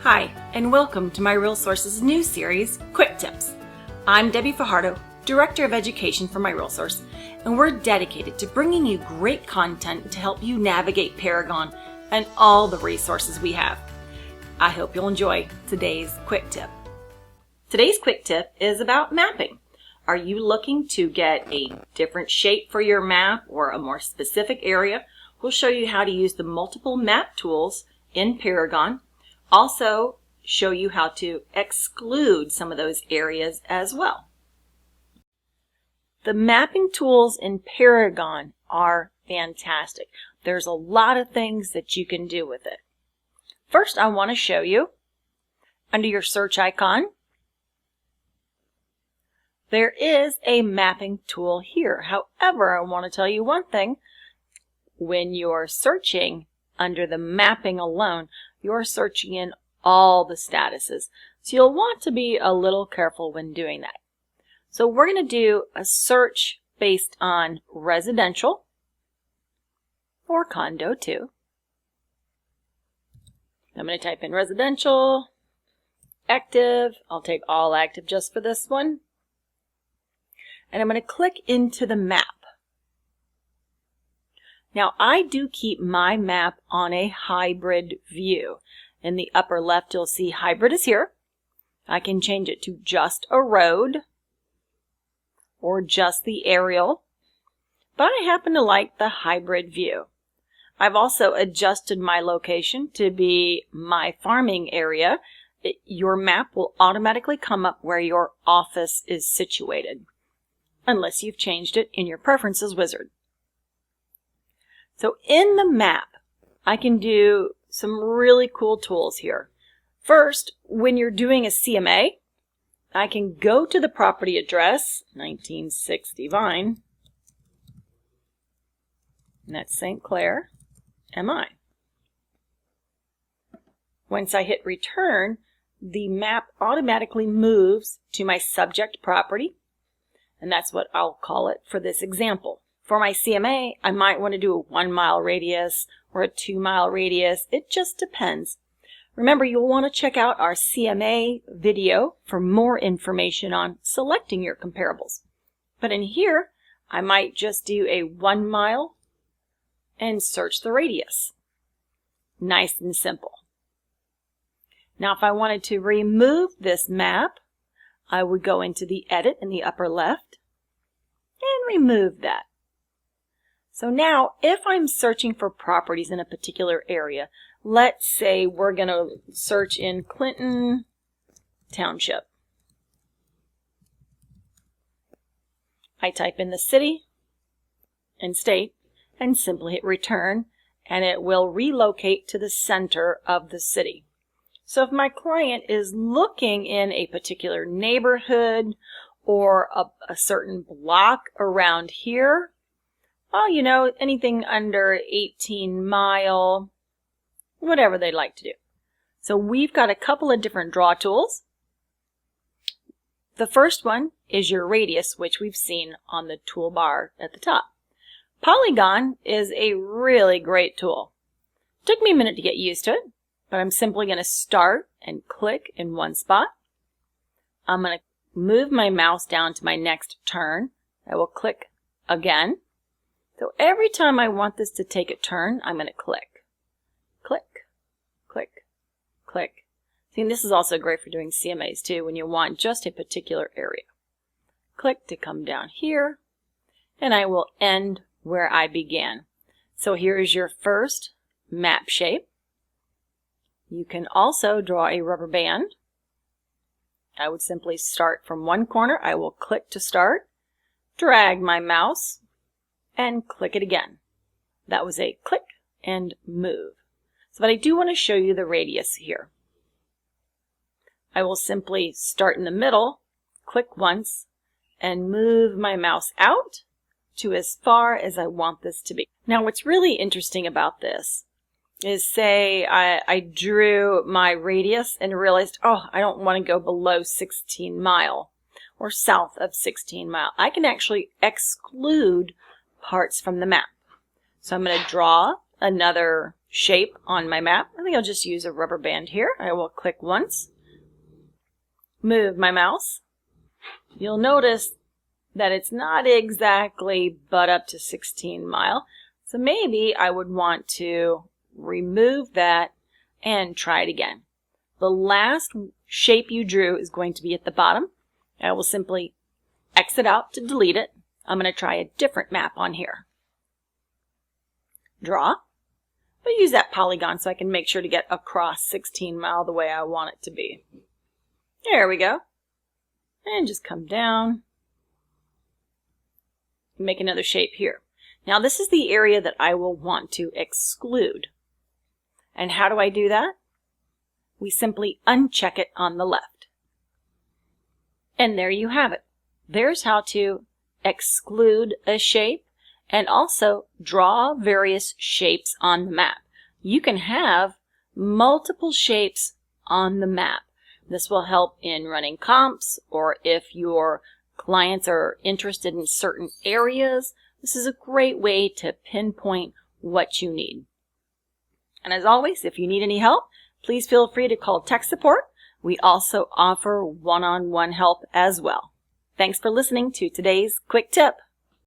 Hi, and welcome to my Real Sources news series, Quick Tips. I'm Debbie Fajardo, Director of Education for my Real Source, and we're dedicated to bringing you great content to help you navigate Paragon and all the resources we have. I hope you'll enjoy today's Quick Tip. Today's Quick Tip is about mapping. Are you looking to get a different shape for your map or a more specific area? We'll show you how to use the multiple map tools in Paragon. Also show you how to exclude some of those areas as well. The mapping tools in Paragon are fantastic. There's a lot of things that you can do with it. First, I want to show you under your search icon, there is a mapping tool here. However, I want to tell you one thing. When you're searching under the mapping alone, you're searching in all the statuses. So you'll want to be a little careful when doing that. So we're going to do a search based on residential or condo too. I'm going to type in residential, active. I'll take all active just for this one. And I'm going to click into the map. Now, I do keep my map on a hybrid view. In the upper left, you'll see hybrid is here. I can change it to just a road or just the aerial, but I happen to like the hybrid view. I've also adjusted my location to be my farming area. Your map will automatically come up where your office is situated, unless you've changed it in your preferences wizard. So in the map, I can do some really cool tools here. First, when you're doing a CMA, I can go to the property address, 1960 Vine, and that's St. Clair, MI. Once I hit return, the map automatically moves to my subject property, and that's what I'll call it for this example. For my CMA, I might want to do a 1 mile radius or a 2 mile radius. It just depends. Remember, you'll want to check out our CMA video for more information on selecting your comparables. But in here, I might just do a 1 mile and search the radius. Nice and simple. Now, if I wanted to remove this map, I would go into the edit in the upper left and remove that. So now, if I'm searching for properties in a particular area, let's say we're going to search in Clinton Township. I type in the city and state and simply hit return, and it will relocate to the center of the city. So if my client is looking in a particular neighborhood or a certain block around here, well, you know, anything under 18 mile, whatever they'd like to do. So we've got a couple of different draw tools. The first one is your radius, which we've seen on the toolbar at the top. Paragon is a really great tool. It took me a minute to get used to it, but I'm simply going to start and click in one spot. I'm going to move my mouse down to my next turn. I will click again. So every time I want this to take a turn, I'm going to click, click, click, click. See, and this is also great for doing CMAs too, when you want just a particular area. Click to come down here, and I will end where I began. So here is your first map shape. You can also draw a rubber band. I would simply start from one corner. I will click to start, drag my mouse, and click it again. That was a click and move. So, but I do want to show you the radius here. I will simply start in the middle, click once, and move my mouse out to as far as I want this to be. Now, what's really interesting about this is, say I drew my radius and realized, oh, I don't want to go below 16 mile or south of 16 mile. I can actually exclude parts from the map. So I'm going to draw another shape on my map. I think I'll just use a rubber band here. I will click once, move my mouse. You'll notice that it's not exactly butt up to 16 mile. So maybe I would want to remove that and try it again. The last shape you drew is going to be at the bottom. I will simply exit out to delete it. I'm going to try a different map on here. Draw. But use that polygon so I can make sure to get across 16 mile the way I want it to be. There we go. And just come down. Make another shape here. Now this is the area that I will want to exclude. And how do I do that? We simply uncheck it on the left. And there you have it. There's how to exclude a shape and also draw various shapes on the map. You can have multiple shapes on the map. This will help in running comps, or if your clients are interested in certain areas, this is a great way to pinpoint what you need. And as always, if you need any help, please feel free to call tech support. We also offer one-on-one help as well. Thanks for listening to today's quick tip.